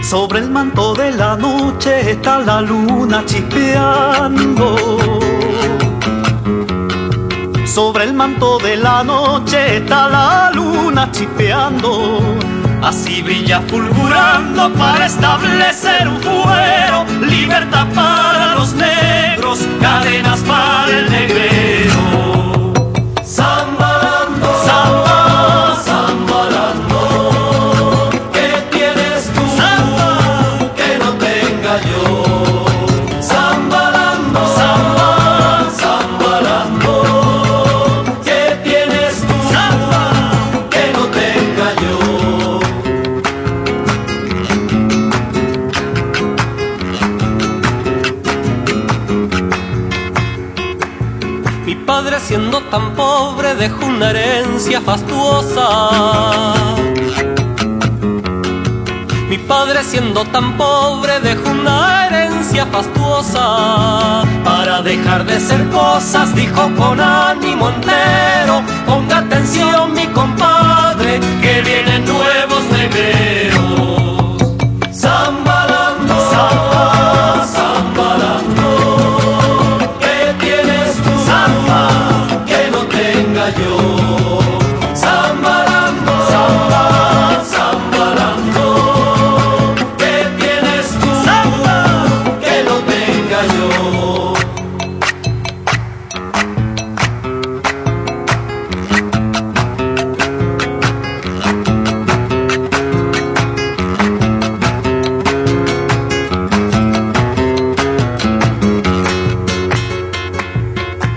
Sobre el manto de la noche está la luna chispeando. Sobre el manto de la noche está la luna chispeando. Así brilla fulgurando para establecer un fuero. Libertad para los negros, cadenas para el negrero. Zambalando, samba, zambalando. ¿Qué tienes tú samba que no tenga yo? Zambalando, samba, zambalando. ¿Qué tienes tú samba que no tenga yo? Mi padre, siendo tan pobre, dejó una herencia fastuosa. Mi padre, siendo tan pobre, dejó una herencia fastuosa. Para dejar de ser cosas, dijo con ánimo entero: ponga atención, mi compadre, que vienen nuevos negreros. Zambalando, samba, zambalando. ¿Qué tienes tú samba que no tenga yo? Zambalando, samba, zambalando. ¿Qué tienes tú samba que no tenga yo?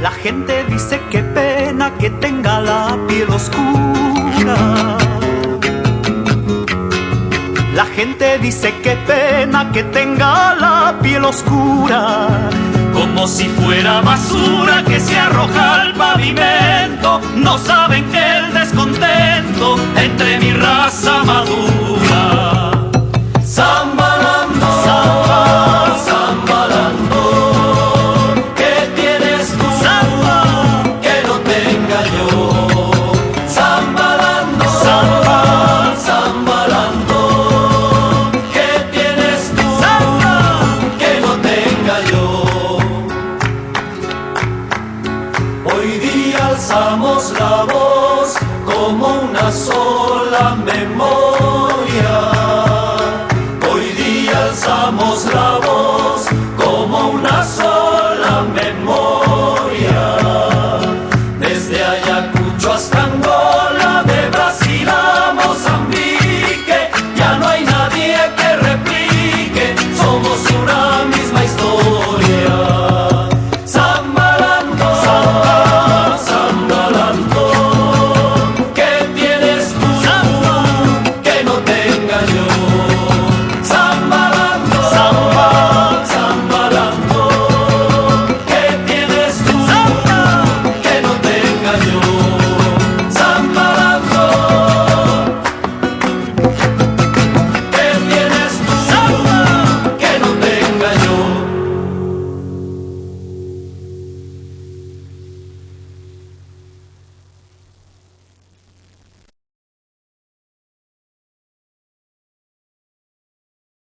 La gente dice qué pena que tenga la piel oscura. La gente dice qué pena que tenga la piel oscura. Como si fuera basura que se arroja al pavimento. No saben que el descontento entre mi raza madura.